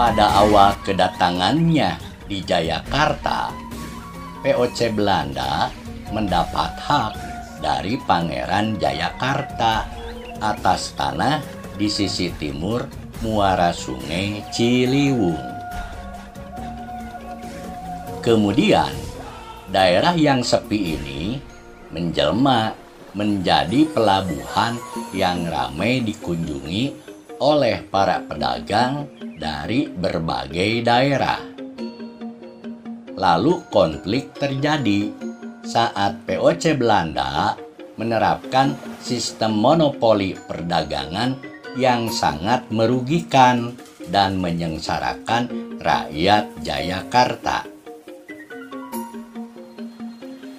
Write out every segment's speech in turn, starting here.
Pada awal kedatangannya di Jayakarta, VOC Belanda mendapat hak dari Pangeran Jayakarta atas tanah di sisi timur muara Sungai Ciliwung. Kemudian, daerah yang sepi ini menjelma menjadi pelabuhan yang ramai dikunjungi oleh para pedagang dari berbagai daerah. Lalu konflik terjadi saat VOC Belanda menerapkan sistem monopoli perdagangan yang sangat merugikan dan menyengsarakan rakyat Jayakarta.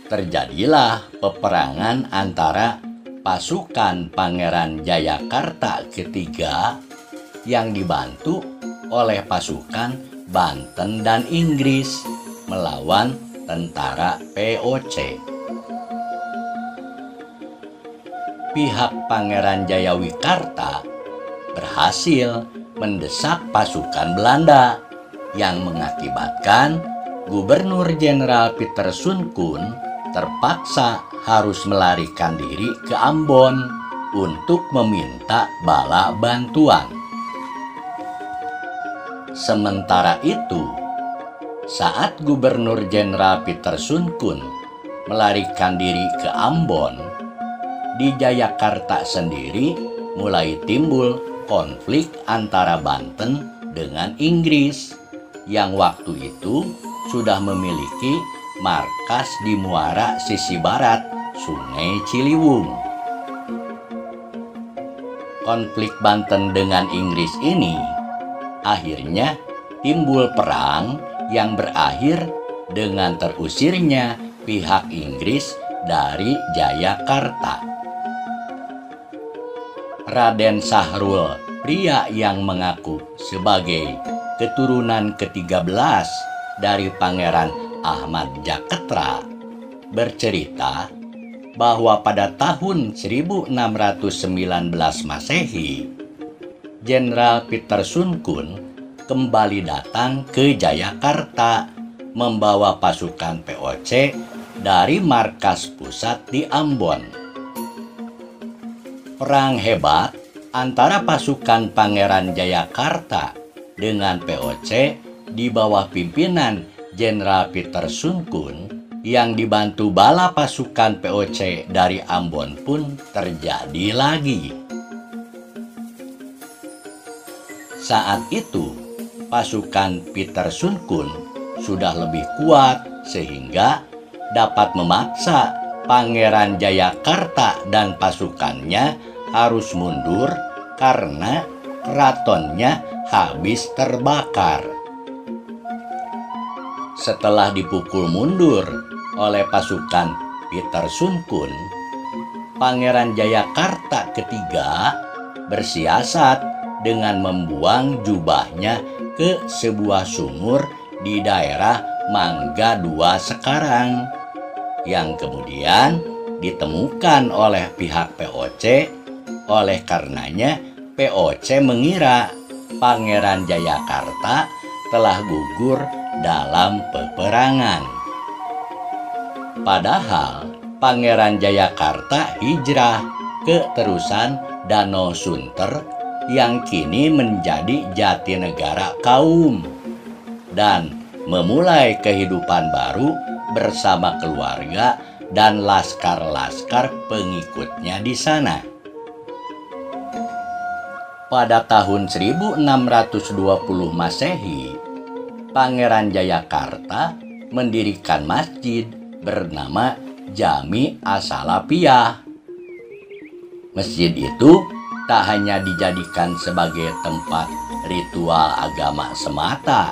Terjadilah peperangan antara pasukan Pangeran Jayakarta ketiga yang dibantu oleh pasukan Banten dan Inggris melawan tentara VOC. Pihak Pangeran Jayawikarta berhasil mendesak pasukan Belanda yang mengakibatkan Gubernur Jenderal Pieter Soenkoen terpaksa harus melarikan diri ke Ambon untuk meminta bala bantuan. Sementara itu, saat Gubernur Jenderal Pieter Soenkoen melarikan diri ke Ambon, di Jayakarta sendiri mulai timbul konflik antara Banten dengan Inggris yang waktu itu sudah memiliki markas di muara sisi barat Sungai Ciliwung. Konflik Banten dengan Inggris ini akhirnya timbul perang yang berakhir dengan terusirnya pihak Inggris dari Jayakarta. Raden Sahrul, pria yang mengaku sebagai keturunan ke-13 dari Pangeran Ahmad Jaketra, bercerita bahwa pada tahun 1619 Masehi, Jenderal Pieter Soenkoen kembali datang ke Jayakarta membawa pasukan VOC dari markas pusat di Ambon. Perang hebat antara pasukan Pangeran Jayakarta dengan VOC di bawah pimpinan Jenderal Pieter Soenkoen yang dibantu bala pasukan VOC dari Ambon pun terjadi lagi. Saat itu, pasukan Pieter Soenkoen sudah lebih kuat sehingga dapat memaksa Pangeran Jayakarta dan pasukannya harus mundur karena keratonnya habis terbakar. Setelah dipukul mundur oleh pasukan Pieter Soenkoen, Pangeran Jayakarta ketiga bersiasat dengan membuang jubahnya ke sebuah sumur di daerah Mangga II sekarang, yang kemudian ditemukan oleh pihak VOC. Oleh karenanya VOC mengira Pangeran Jayakarta telah gugur dalam peperangan. Padahal Pangeran Jayakarta hijrah ke terusan Danau Sunter yang kini menjadi Jatinegara Kaum dan memulai kehidupan baru bersama keluarga dan laskar-laskar pengikutnya di sana. Pada tahun 1620 Masehi, Pangeran Jayakarta mendirikan masjid bernama Jami Asalapiyah. Masjid itu tak hanya dijadikan sebagai tempat ritual agama semata,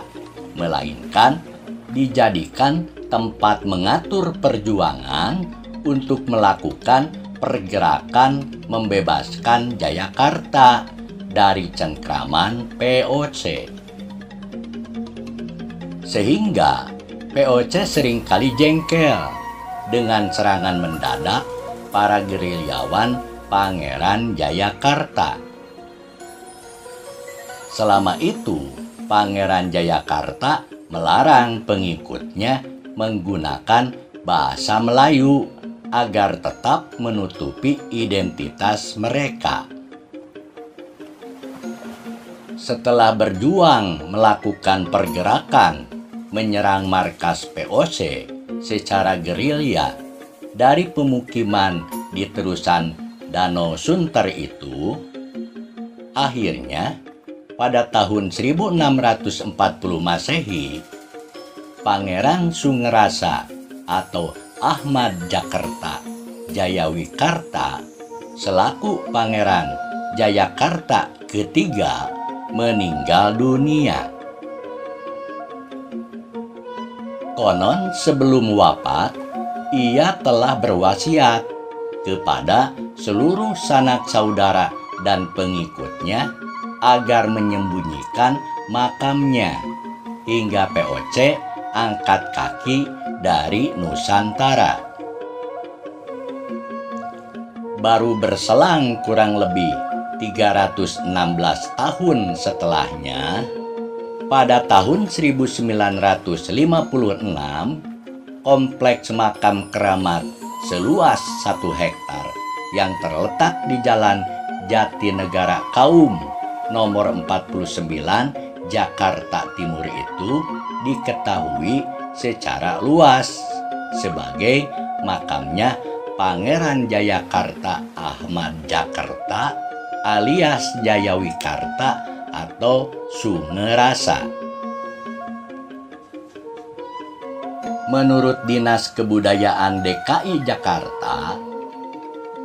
melainkan dijadikan tempat mengatur perjuangan untuk melakukan pergerakan membebaskan Jayakarta dari cengkraman VOC. Sehingga VOC seringkali jengkel dengan serangan mendadak para gerilyawan Pangeran Jayakarta. Selama itu, Pangeran Jayakarta melarang pengikutnya menggunakan bahasa Melayu agar tetap menutupi identitas mereka. Setelah berjuang melakukan pergerakan menyerang markas VOC secara gerilya dari pemukiman di terusan Danau Sunter itu, akhirnya pada tahun 1640 Masehi, Pangeran Sungerasa atau Ahmad Jakarta Jayawikarta selaku Pangeran Jayakarta ketiga meninggal dunia. Konon sebelum wafat, ia telah berwasiat kepada seluruh sanak saudara dan pengikutnya agar menyembunyikan makamnya hingga VOC angkat kaki dari Nusantara. Baru berselang kurang lebih 316 tahun setelahnya, pada tahun 1956, kompleks makam keramat seluas 1 hektar yang terletak di Jalan Jatinegara Kaum nomor 49 Jakarta Timur itu diketahui secara luas sebagai makamnya Pangeran Jayakarta Ahmad Jakarta alias Jayawikarta atau Sungerasa. Menurut Dinas Kebudayaan DKI Jakarta,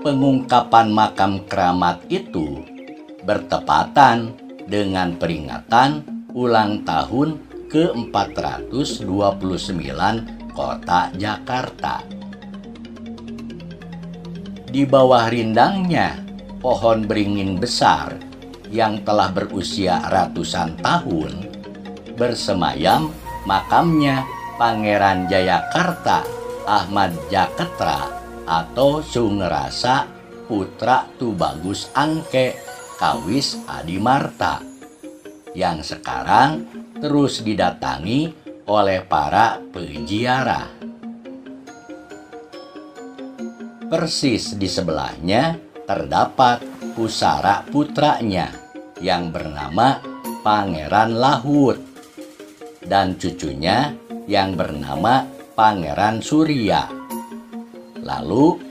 pengungkapan makam keramat itu bertepatan dengan peringatan ulang tahun ke-429 Kota Jakarta. Di bawah rindangnya pohon beringin besar yang telah berusia ratusan tahun, bersemayam makamnya Pangeran Jayakarta Ahmad Jakarta atau Sungerasa Putra Tubagus Angke Kawis Adimarta, yang sekarang terus didatangi oleh para peziarah. Persis di sebelahnya terdapat pusara putranya yang bernama Pangeran Lahut dan cucunya yang bernama Pangeran Surya. Lalu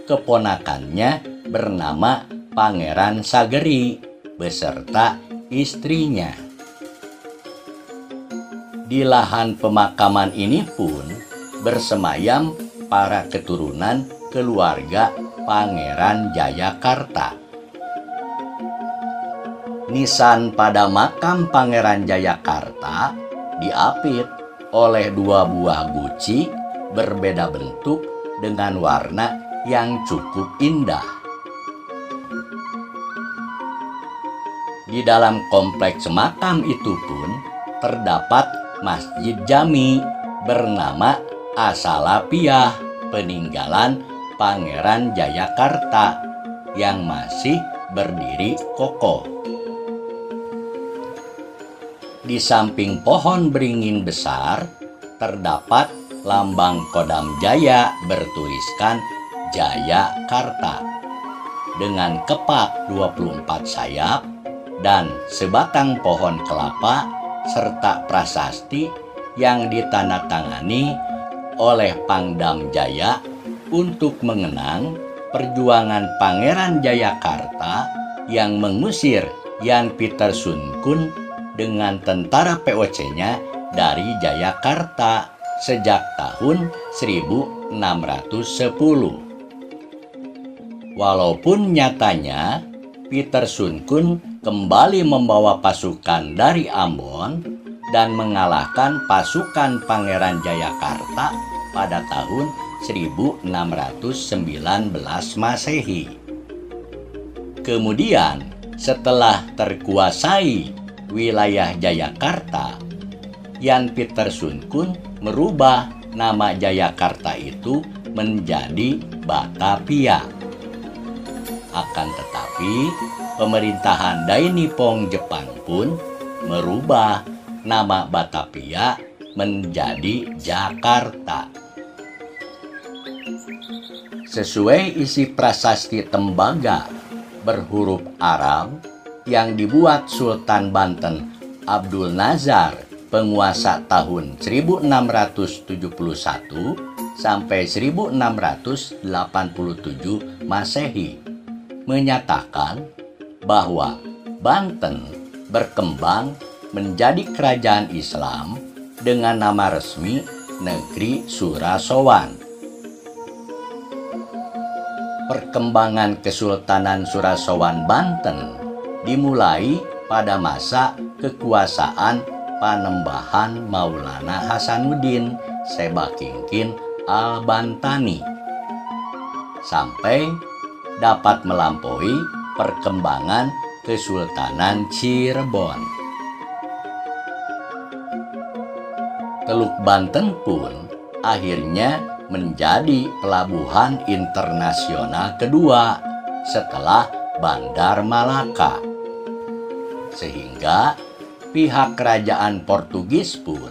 keponakannya bernama Pangeran Sageri beserta istrinya. Di lahan pemakaman ini pun bersemayam para keturunan keluarga Pangeran Jayakarta. Nisan pada makam Pangeran Jayakarta diapit oleh 2 buah guci berbeda bentuk dengan warna yang cukup indah. Di dalam kompleks makam itu pun terdapat Masjid Jami bernama Asalapiah peninggalan Pangeran Jayakarta yang masih berdiri kokoh. Di samping pohon beringin besar terdapat lambang Kodam Jaya bertuliskan Jayakarta dengan kepak 24 sayap dan sebatang pohon kelapa serta prasasti yang ditandatangani oleh Pangdam Jaya untuk mengenang perjuangan Pangeran Jayakarta yang mengusir Jan Pieterszoon dengan tentara VOC-nya dari Jayakarta sejak tahun 1610. Walaupun nyatanya Pieterszoon kembali membawa pasukan dari Ambon dan mengalahkan pasukan Pangeran Jayakarta pada tahun 1619 Masehi. Kemudian setelah terkuasai wilayah Jayakarta, Jan Pieterszoon merubah nama Jayakarta itu menjadi Batavia. Akan tetapi, pemerintahan Dai Nippon Jepang pun merubah nama Batavia menjadi Jakarta. Sesuai isi prasasti tembaga berhuruf Arab yang dibuat Sultan Banten Abdul Nazar penguasa tahun 1671 sampai 1687 Masehi menyatakan bahwa Banten berkembang menjadi kerajaan Islam dengan nama resmi Negeri Surasowan. Perkembangan Kesultanan Surasowan Banten dimulai pada masa kekuasaan Panembahan Maulana Hasanuddin Sebakingkin Al-Bantani sampai dapat melampaui perkembangan Kesultanan Cirebon. Teluk Banten pun akhirnya menjadi pelabuhan internasional kedua setelah Bandar Malaka. Sehingga pihak kerajaan Portugis pun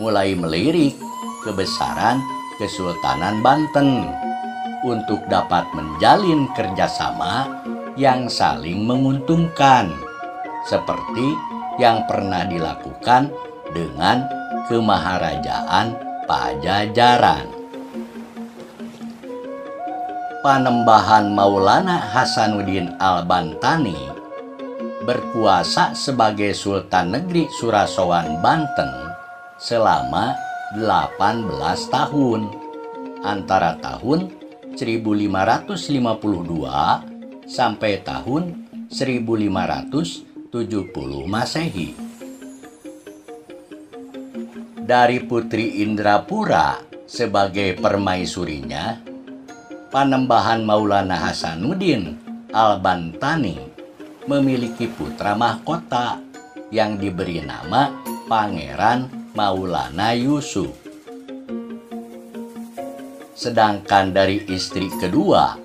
mulai melirik kebesaran Kesultanan Banten untuk dapat menjalin kerjasama yang saling menguntungkan, seperti yang pernah dilakukan dengan Kemaharajaan Pajajaran. Panembahan Maulana Hasanuddin Al-Bantani berkuasa sebagai Sultan Negeri Surasowan Banten selama 18 tahun antara tahun 1552 sampai tahun 1570 Masehi. Dari Putri Indrapura sebagai permaisurinya, Panembahan Maulana Hasanuddin Al-Bantani memiliki putra mahkota yang diberi nama Pangeran Maulana Yusuf. Sedangkan dari istri kedua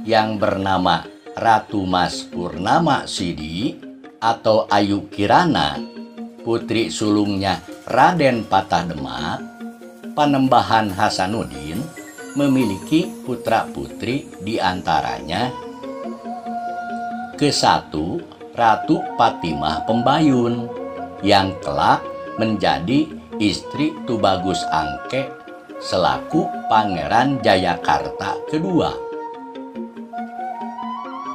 yang bernama Ratu Mas Purnama Sidi atau Ayu Kirana, putri sulungnya Raden Patah Demak, Panembahan Hasanuddin memiliki putra-putri diantaranya ke-1 Ratu Fatimah Pembayun yang kelak menjadi istri Tubagus Angke selaku Pangeran Jayakarta kedua.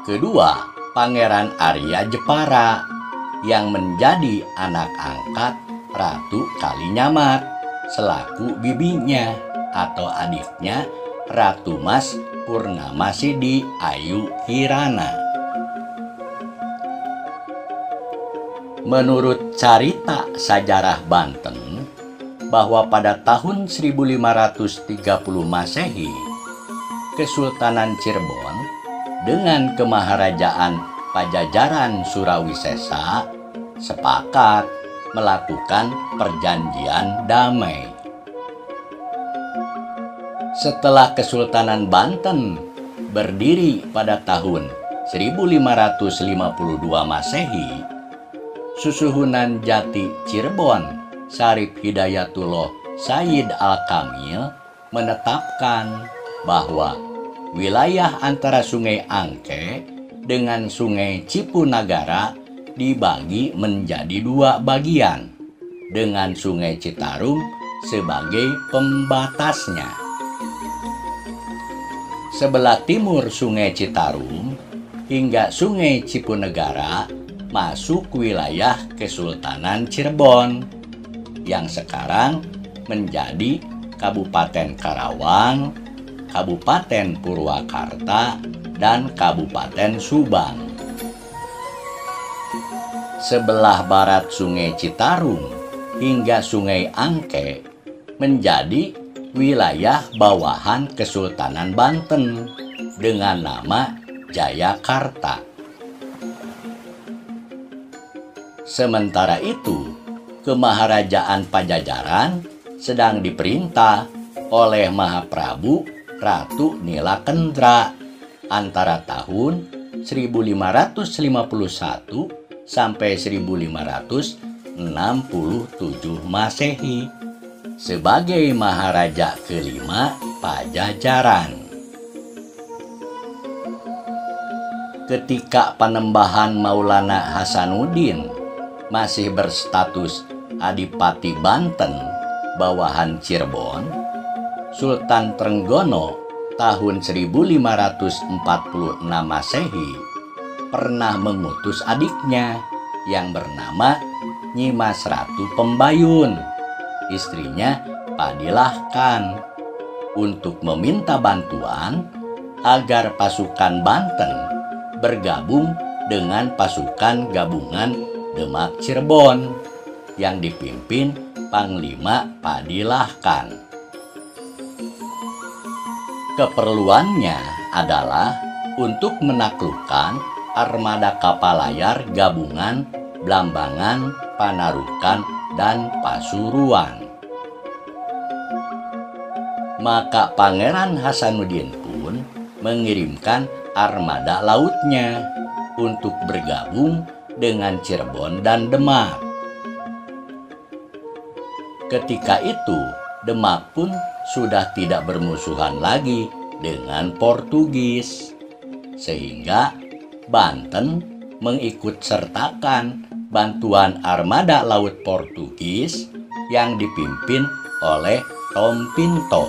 Kedua, Pangeran Arya Jepara yang menjadi anak angkat Ratu Kalinyamat selaku bibinya atau adiknya Ratu Mas Purnama Sidi Ayu Kirana. Menurut carita sejarah Banten bahwa pada tahun 1530 Masehi, Kesultanan Cirebon dengan Kemaharajaan Pajajaran Surawisesa sepakat melakukan perjanjian damai. Setelah Kesultanan Banten berdiri pada tahun 1552 Masehi, Susuhunan Jati Cirebon Syarif Hidayatullah Sayyid Al-Kamil menetapkan bahwa wilayah antara Sungai Angke dengan Sungai Cipunagara dibagi menjadi 2 bagian dengan Sungai Citarum sebagai pembatasnya. Sebelah timur Sungai Citarum hingga Sungai Cipunagara masuk wilayah Kesultanan Cirebon yang sekarang menjadi Kabupaten Karawang, Kabupaten Purwakarta, dan Kabupaten Subang. Sebelah barat Sungai Citarum hingga Sungai Angke menjadi wilayah bawahan Kesultanan Banten dengan nama Jayakarta. Sementara itu, Kemaharajaan Pajajaran sedang diperintah oleh Mahaprabu Ratu Nilakendra antara tahun 1551 sampai 1553 Masehi sebagai Maharaja kelima Pajajaran. Ketika Panembahan Maulana Hasanuddin masih berstatus Adipati Banten bawahan Cirebon, Sultan Trenggono tahun 1546 Masehi pernah mengutus adiknya yang bernama Nyimas Ratu Pembayun, istrinya Padilah Khan, untuk meminta bantuan agar pasukan Banten bergabung dengan pasukan gabungan Demak Cirebon yang dipimpin Panglima Padilah Khan. Keperluannya adalah untuk menaklukkan armada kapal layar gabungan Blambangan, Panarukan, dan Pasuruan. Maka Pangeran Hasanuddin pun mengirimkan armada lautnya untuk bergabung dengan Cirebon dan Demak. Ketika itu, Demak pun sudah tidak bermusuhan lagi dengan Portugis, sehingga Banten mengikut sertakan bantuan armada laut Portugis yang dipimpin oleh Tom Pinto.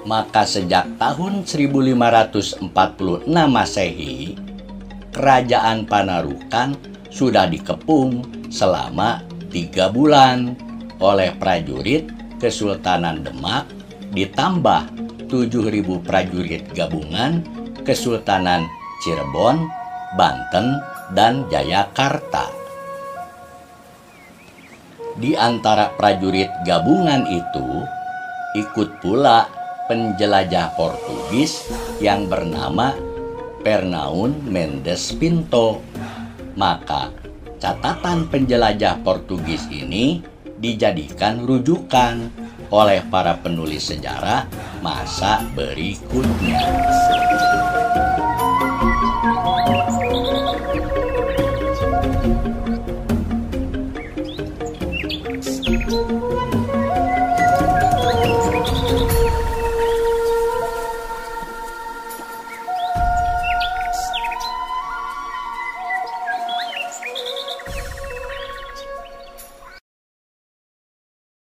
Maka sejak tahun 1546 Masehi, Kerajaan Panarukan sudah dikepung selama 3 bulan oleh prajurit Kesultanan Demak ditambah 7.000 prajurit gabungan Kesultanan Cirebon, Banten, dan Jayakarta. Di antara prajurit gabungan itu ikut pula penjelajah Portugis yang bernama Fernão Mendes Pinto. Maka catatan penjelajah Portugis ini dijadikan rujukan oleh para penulis sejarah masa berikutnya.